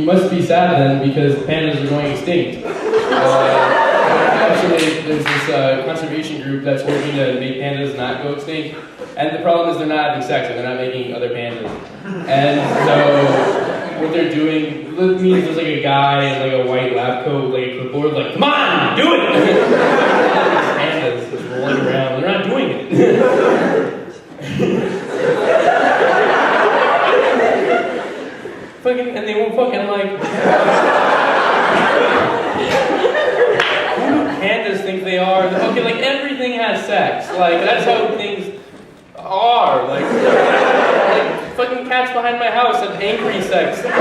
you must be sad then because pandas are going extinct. Actually, there's this conservation group that's working to make pandas not go extinct, and the problem is they're not having sex and they're not making other pandas. And so what they're doing means there's like a guy in like a white lab coat, like a clipboard, like, come on, do it! Pandas just rolling around, they're not doing it. And they won't fucking like. Who do pandas think they are? Okay, like everything has sex. Like that's how things are. Like fucking cats behind my house have angry sex. And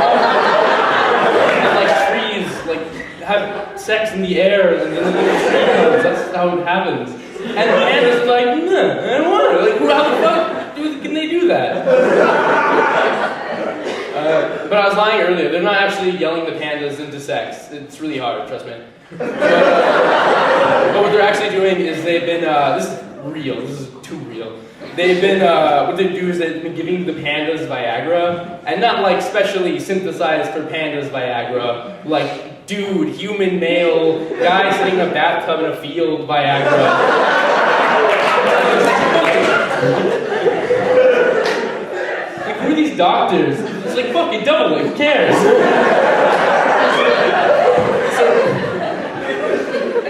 like trees like have sex in the air and then the trees. That's how it happens. And pandas are like, nah, I don't want it. Like how the fuck can they do that? But I was lying earlier. They're not actually yelling the pandas into sex. It's really hard, trust me. But what they're actually doing is they've been, this is real, this is too real. They've been, what they do is they've been giving the pandas Viagra, and not like specially synthesized for pandas Viagra, like dude, human male, guy sitting in a bathtub in a field Viagra. Like, who are these doctors? It's like, fuck it, double it, who cares?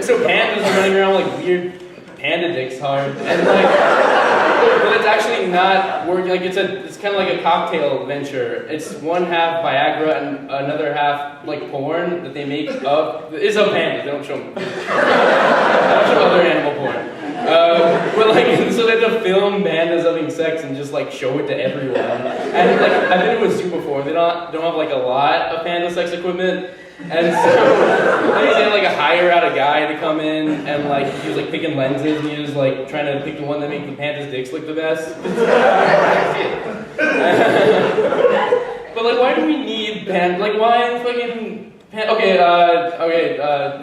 So pandas are running around like weird panda dicks hard, and like, but it's actually not working. Like it's kind of like a cocktail venture. It's one half Viagra and another half like porn that they make of. It's of pandas. They don't show them. They don't show other animal porn. But like, so they have to film pandas having sex and just like show it to everyone. And like, I've been to a zoo before. They don't have like a lot of panda sex equipment. And so they like hire out a guy to come in and like he was like picking lenses and he was like trying to pick the one that makes the pandas' dicks look the best. But like, why do we need pandas? Like, why fucking Okay,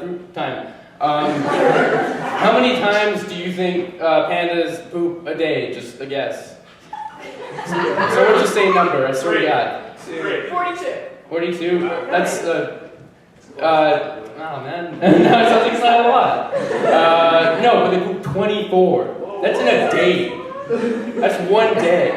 group time. How many times do you think pandas poop a day? Just a guess. Someone just say a number. I swear to God. 42. 42. That's oh man. No, it sounds like it's not a lot. No, but they poop 24. That's in a day. That's one day.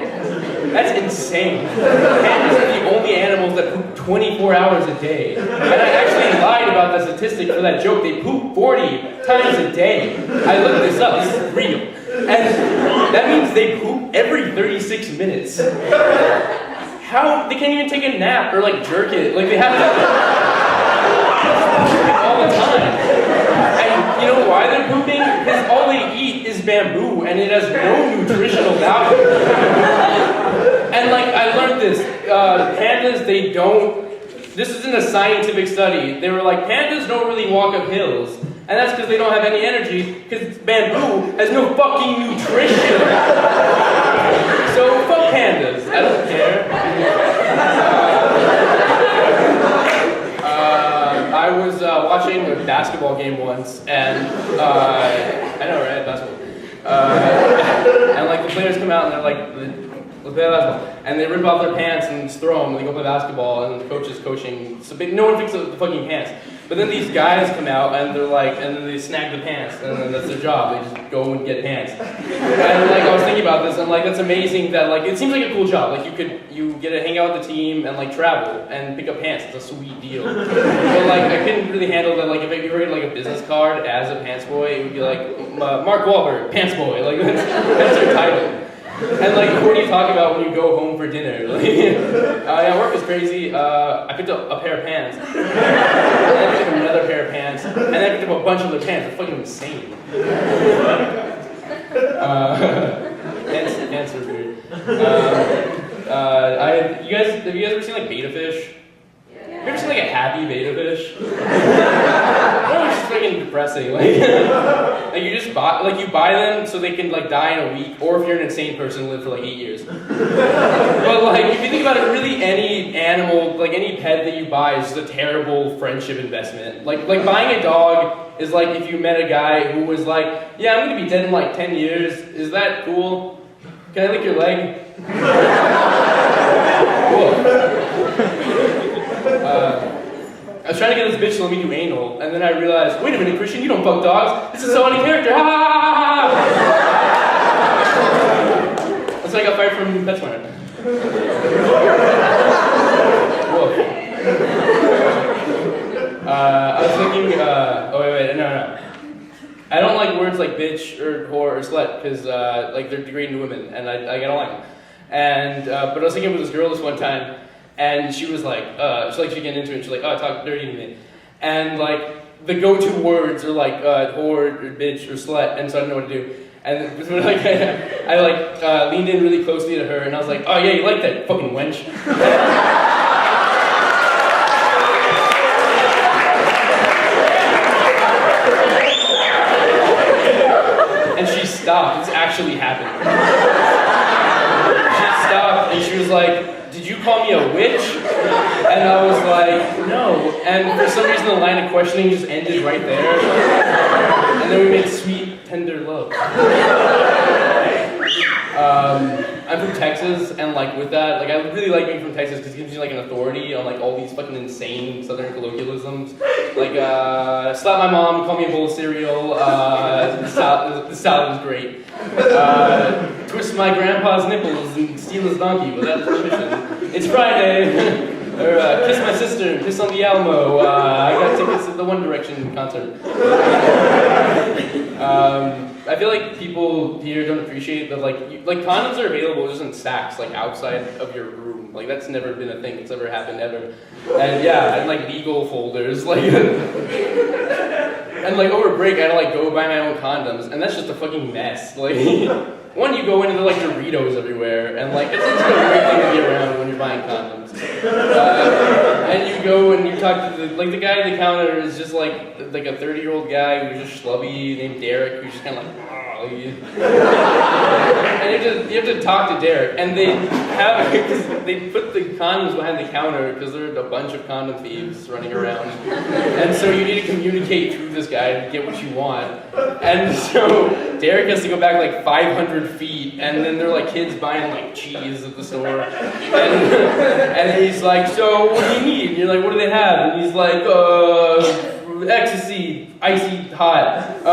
That's insane. Pandas are the only animals that poop 24 hours a day. And I actually lied about the statistic for that joke. They poop 40 times a day. I looked this up. This is real. And that means they poop every 36 minutes. How? They can't even take a nap or like jerk it. Like they have to all the time. And you know why they're pooping? Because all they eat is bamboo and it has no nutritional value. And like I learned this, pandas, they don't, this isn't a scientific study. They were like, pandas don't really walk up hills. And that's because they don't have any energy, because bamboo has no fucking nutrition. So fuck pandas, I don't care. I was watching a basketball game once, and I know, right, basketball. And like the players come out and they're like, let's play basketball. And they rip off their pants and just throw them, and they go play basketball, and the coach is coaching. So no one fixes the fucking pants. But then these guys come out and they're like, and then they snag the pants, and then that's their job. They just go and get pants. And like I was thinking about this, and like that's amazing that like it seems like a cool job. Like you get to hang out with the team and like travel and pick up pants. It's a sweet deal. But like I couldn't really handle that. Like if you were getting like a business card as a pants boy, it would be like Mark Wahlberg, pants boy. Like that's your title. And like, what do you talk about when you go home for dinner? Like, yeah, work was crazy. I picked up a pair of pants, and then I picked up another pair of pants, and then I picked up a bunch of other pants. It's fucking insane. Pants was weird. Have you guys ever seen like betta fish? Have you ever seen like a happy betta fish? That was just freaking depressing. Like you just buy them so they can like die in a week, or if you're an insane person, live for like 8 years. But like if you think about it, really any animal, like any pet that you buy is just a terrible friendship investment. Like buying a dog is like if you met a guy who was like, yeah, I'm gonna be dead in like 10 years. Is that cool? Can I lick your leg? Cool. I was trying to get this bitch to let me do anal, and then I realized, wait a minute, Christian, you don't fuck dogs. This is so out of character. Ha ha ha ha! That's why I got fired from PetSmart. Whoa. I was thinking, no. I don't like words like bitch or whore or slut, because like they're degrading to women, and I don't like them. And but I was thinking with this girl this one time, and she was like, she getting into it, and she's like, oh, talk dirty to me. And like, the go-to words are like whore or bitch or slut, and so I didn't know what to do. And like, I leaned in really closely to her, and I was like, oh yeah, you like that, fucking wench. And she stopped. It's actually happened. She stopped, and she was like, did you call me a witch? And I was like, no. And for some reason, the line of questioning just ended right there. And then we made sweet, tender love. I'm from Texas, and like with that, like I really like being from Texas because it gives you like an authority on like all these fucking insane Southern colloquialisms. Like, slap my mom, call me a bowl of cereal, the salad is great. Twist my grandpa's nipples and steal his donkey without his permission. It's Friday. Or kiss my sister, piss on the Alamo. I got tickets to the One Direction concert. I feel like people here don't appreciate that, like condoms are available just in sacks, like outside of your room. Like that's never been a thing. It's never happened ever. And yeah, and like legal folders, like. And like over break, I had to like go buy my own condoms, and that's just a fucking mess. Like, one, you go in and there are like Doritos everywhere, and like it's just a weird thing to be around when you're buying condoms. And you go and you talk to the guy at the counter is just like a 30-year-old guy who's just schlubby named Derek, who's just kind of like, oh, and you have to talk to Derek, and they put the condoms behind the counter because there are a bunch of condom thieves running around, and so you need to communicate through this guy to get what you want, and so Derek has to go back like 500 feet, and then there are like kids buying like cheese at the store, and he's like, so what do you need? And you're like, what do they have? And he's like, ecstasy, icy hot,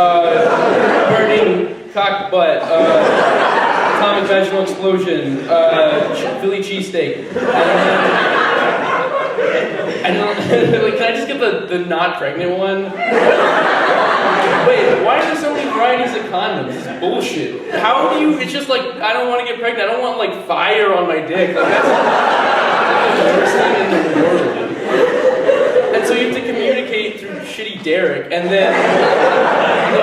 burning cock butt, atomic vaginal explosion, Philly cheesesteak. And like, can I just get the not pregnant one? Wait, why are there so many varieties of condoms? This is bullshit. How do you, it's just like, I don't want to get pregnant. I don't want like fire on my dick. Like that's the worst thing in the world. And so you have to communicate through shitty Derek, and then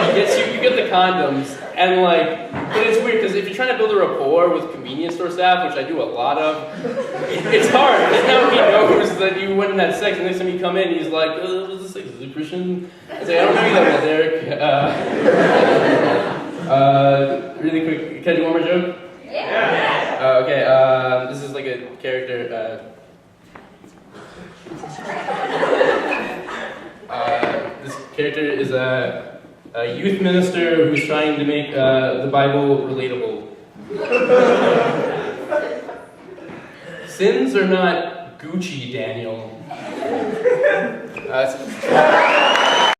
he gets you get the condoms, and like, but it's weird because if you're trying to build a rapport with convenience store staff, which I do a lot of, it's hard. Because now he knows that you went and had sex, and next time you come in, he's like, what's this sex? Is it Christian? I say, I don't know you that well, Derek. Really quick, can I do one more joke? Yeah. Okay, this is like a character. This character is a youth minister who's trying to make the Bible relatable. Sins are not Gucci, Daniel.